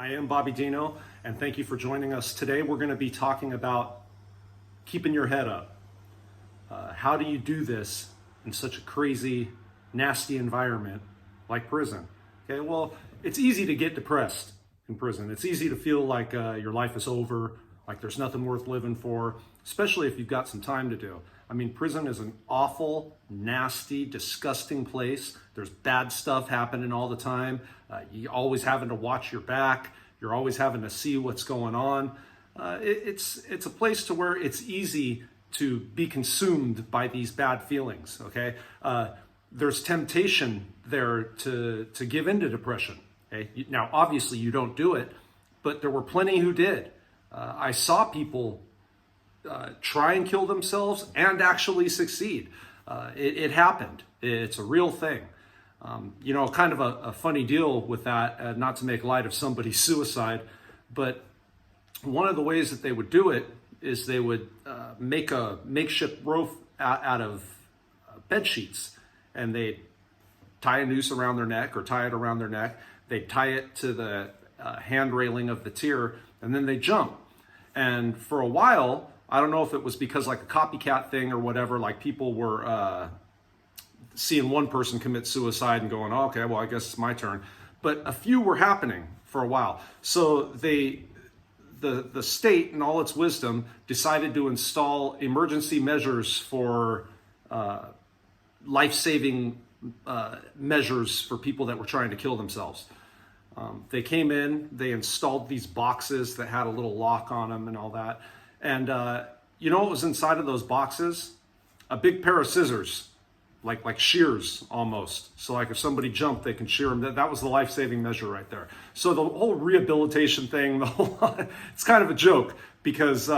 I am Bobby Dino, and thank you for joining us. Today we're going to be talking about keeping your head up. How do you do this in such a crazy, nasty environment like prison? Okay, well, it's easy to get depressed in prison. It's easy to feel like your life is over, like there's nothing worth living for, especially if you've got some time to do. I mean, prison is an awful, nasty, disgusting place. There's bad stuff happening all the time. You're always having to watch your back. You're always having to see what's going on. It's a place to where it's easy to be consumed by these bad feelings, okay? There's temptation there to give into depression, okay? Now, obviously you don't do it, but there were plenty who did. I saw people try and kill themselves and actually succeed. It happened. It's a real thing. Kind of a funny deal with that, not to make light of somebody's suicide, but one of the ways that they would do it is they would make a makeshift rope out of bed sheets, and they'd tie a noose around their neck or tie it around their neck. They'd tie it to the hand railing of the tier, and then they jump. And for a while, I don't know if it was because like a copycat thing or whatever, like people were seeing one person commit suicide and going, oh, okay, well, I guess it's my turn. But a few were happening for a while. So the state, in all its wisdom, decided to install emergency measures for life-saving measures for people that were trying to kill themselves. They came in, they installed these boxes that had a little lock on them and all that. And you know what was inside of those boxes? A big pair of scissors, like shears almost. So like if somebody jumped, they can shear them. That was the life-saving measure right there. So the whole rehabilitation thing, it's kind of a joke because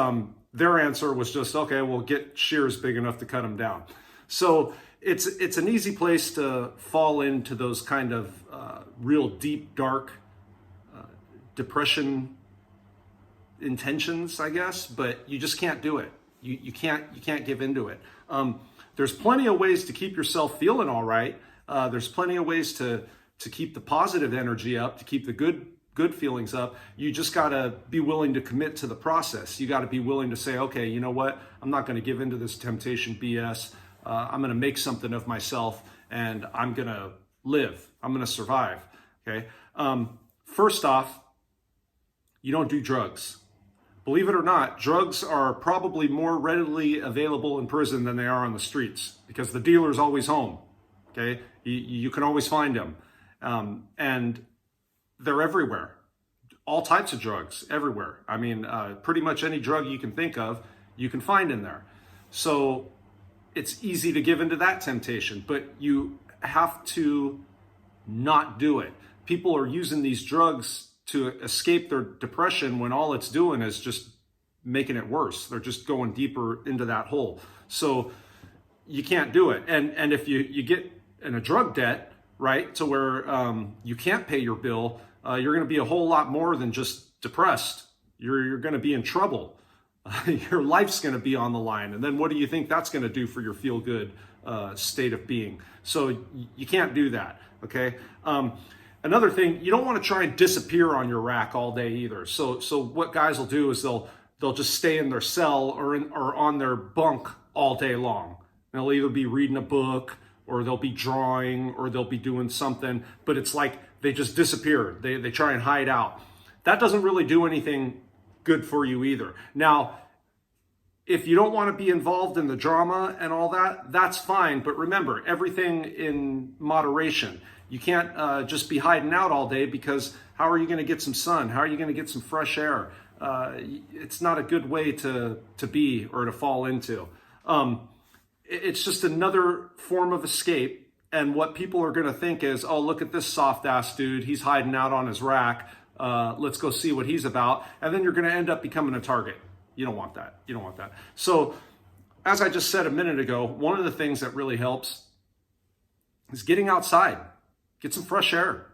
their answer was just, okay, we'll get shears big enough to cut them down. So it's an easy place to fall into those kind of real deep, dark depression intentions, I guess, but you just can't do it. You can't give into it. There's plenty of ways to keep yourself feeling all right. There's plenty of ways to keep the positive energy up, to keep the good feelings up. You just got to be willing to commit to the process. You got to be willing to say, okay, you know what? I'm not going to give into this temptation BS. I'm going to make something of myself, and I'm going to live. I'm going to survive. Okay. First off, you don't do drugs. Believe it or not, drugs are probably more readily available in prison than they are on the streets because the dealer's always home, okay? You can always find them. And they're everywhere. All types of drugs, everywhere. I mean, pretty much any drug you can think of, you can find in there. So it's easy to give into that temptation, but you have to not do it. People are using these drugs to escape their depression when all it's doing is just making it worse. They're just going deeper into that hole. So you can't do it. And if you get in a drug debt, right, to where you can't pay your bill, you're going to be a whole lot more than just depressed. You're going to be in trouble. Your life's going to be on the line. And then what do you think that's going to do for your feel-good state of being? So you can't do that, okay? Another thing, you don't want to try and disappear on your rack all day either. So what guys will do is they'll just stay in their cell or on their bunk all day long. They'll either be reading a book or they'll be drawing or they'll be doing something, but it's like they just disappear. They try and hide out. That doesn't really do anything good for you either. Now, if you don't want to be involved in the drama and all that, that's fine. But remember, everything in moderation. You can't just be hiding out all day because how are you going to get some sun? How are you going to get some fresh air? It's not a good way to be or to fall into. It's just another form of escape. And what people are going to think is, oh, look at this soft ass dude. He's hiding out on his rack. Let's go see what he's about. And then you're going to end up becoming a target. You don't want that. You don't want that. So as I just said a minute ago, one of the things that really helps is getting outside. Get some fresh air,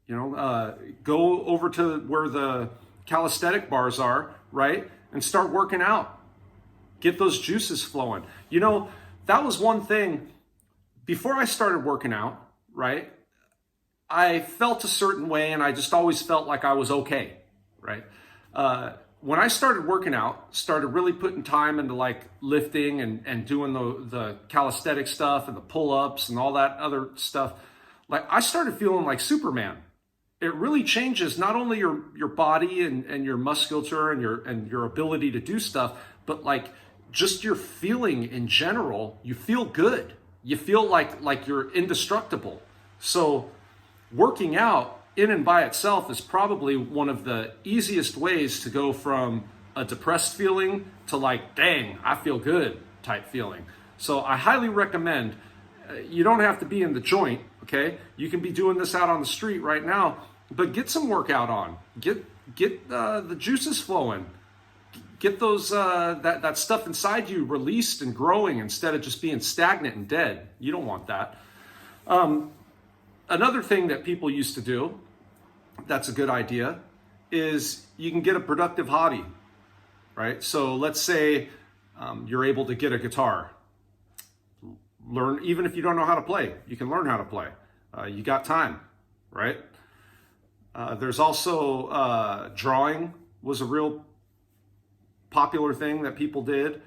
go over to where the calisthenic bars are, right? And start working out. Get those juices flowing. That was one thing before I started working out, right? I felt a certain way, and I just always felt like I was okay, right? When I started working out, started really putting time into like lifting and doing the calisthenic stuff and the pull-ups and all that other stuff, like I started feeling like Superman. It really changes not only your body and your musculature and your ability to do stuff, but like just your feeling in general. You feel good. You feel like you're indestructible. So working out in and by itself is probably one of the easiest ways to go from a depressed feeling to like, dang, I feel good type feeling. So I highly recommend, you don't have to be in the joint, okay? You can be doing this out on the street right now, but get some workout on. Get the juices flowing. Get those that stuff inside you released and growing instead of just being stagnant and dead. You don't want that. Another thing that people used to do, that's a good idea, is you can get a productive hobby, right? So let's say you're able to get a guitar. Learn, even if you don't know how to play, you can learn how to play. You got time, right? There's also drawing was a real popular thing that people did.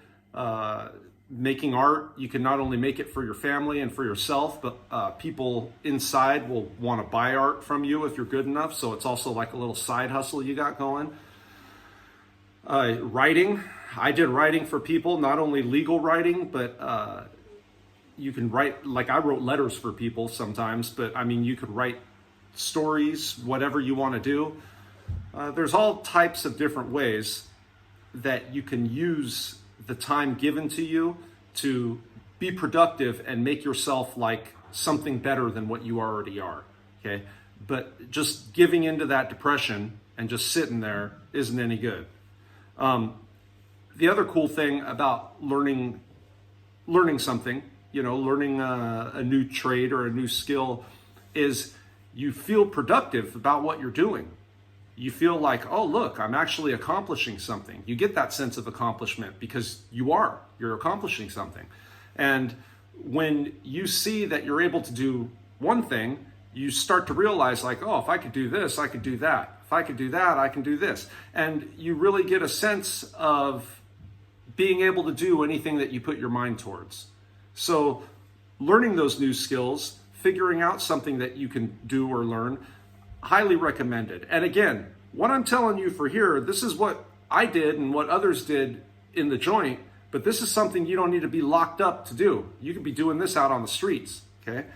Making art, you can not only make it for your family and for yourself, but people inside will want to buy art from you if you're good enough. So it's also like a little side hustle you got going. Writing, I did writing for people, not only legal writing, but you can write, like I wrote letters for people sometimes, but I mean, you could write stories, whatever you want to do. There's all types of different ways that you can use the time given to you to be productive and make yourself like something better than what you already are, okay? But just giving into that depression and just sitting there isn't any good. The other cool thing about learning something, learning a new trade or a new skill is you feel productive about what you're doing. You feel like, oh, look, I'm actually accomplishing something. You get that sense of accomplishment because you're accomplishing something. And when you see that you're able to do one thing, you start to realize like, oh, if I could do this, I could do that. If I could do that, I can do this. And you really get a sense of being able to do anything that you put your mind towards. So learning those new skills, figuring out something that you can do or learn, highly recommended. And again, what I'm telling you for here, this is what I did and what others did in the joint, but this is something you don't need to be locked up to do. You could be doing this out on the streets, okay?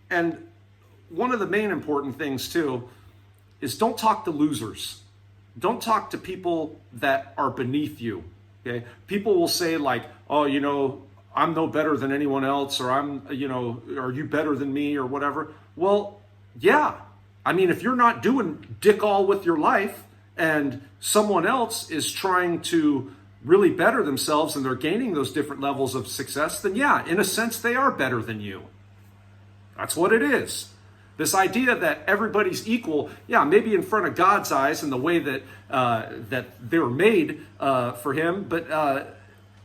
And one of the main important things too is don't talk to losers. Don't talk to people that are beneath you, okay? People will say like, oh, I'm no better than anyone else, or are you better than me or whatever? Well, yeah. I mean, if you're not doing dick all with your life and someone else is trying to really better themselves and they're gaining those different levels of success, then yeah, in a sense, they are better than you. That's what it is. This idea that everybody's equal, yeah, maybe in front of God's eyes and the way that that they're made for him, but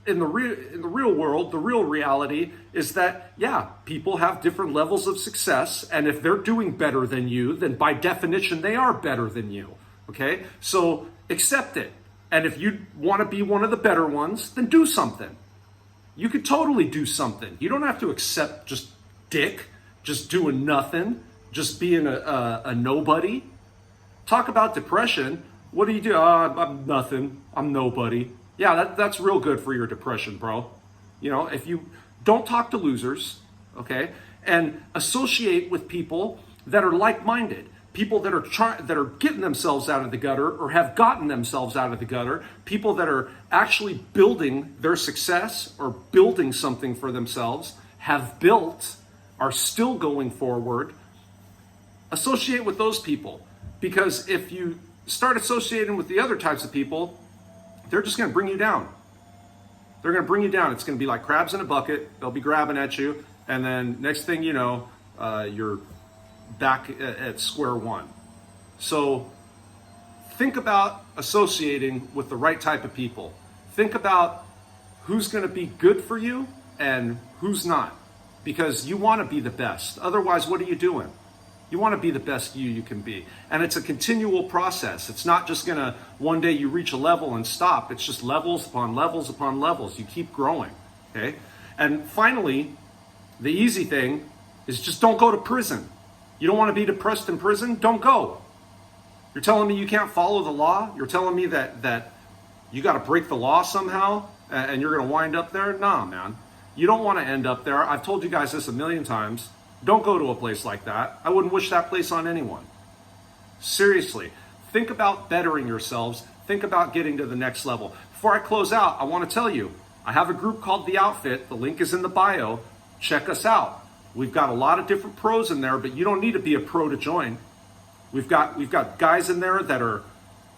in the real world, the real reality is that, yeah, people have different levels of success. And if they're doing better than you, then by definition, they are better than you. Okay? So accept it. And if you want to be one of the better ones, then do something. You could totally do something. You don't have to accept just dick, just doing nothing, just being a nobody. Talk about depression. What do you do? I'm nothing. I'm nobody. Yeah, that's real good for your depression, bro. If you don't talk to losers, okay, and associate with people that are like-minded, people that are getting themselves out of the gutter or have gotten themselves out of the gutter, people that are actually building their success or building something for themselves, have built, are still going forward. Associate with those people, because if you start associating with the other types of people, they're just going to bring you down. They're going to bring you down. It's going to be like crabs in a bucket. They'll be grabbing at you. And then next thing you know, you're back at square one. So think about associating with the right type of people. Think about who's going to be good for you and who's not. Because you want to be the best. Otherwise, what are you doing? You want to be the best you can be. And it's a continual process. It's not just going to, one day you reach a level and stop. It's just levels upon levels upon levels. You keep growing, okay? And finally, the easy thing is just don't go to prison. You don't want to be depressed in prison? Don't go. You're telling me you can't follow the law? You're telling me that you got to break the law somehow and you're going to wind up there? Nah, man. You don't want to end up there. I've told you guys this a million times. Don't go to a place like that. I wouldn't wish that place on anyone. Seriously, think about bettering yourselves. Think about getting to the next level. Before I close out, I want to tell you, I have a group called The Outfit. The link is in the bio. Check us out. We've got a lot of different pros in there, but you don't need to be a pro to join. We've got guys in there that are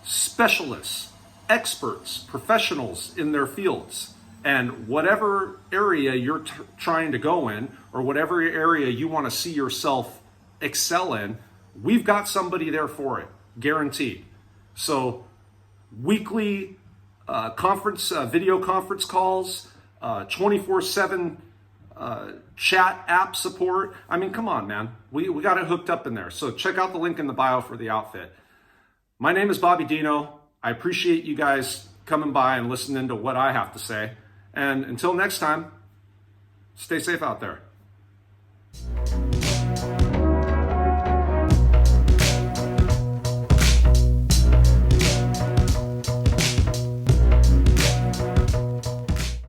specialists, experts, professionals in their fields. And whatever area you're trying to go in, or whatever area you want to see yourself excel in, we've got somebody there for it, guaranteed. So weekly video conference calls, 24/7 chat app support. I mean, come on, man. We got it hooked up in there. So check out the link in the bio for The Outfit. My name is Bobby Dino. I appreciate you guys coming by and listening to what I have to say. And until next time, stay safe out there.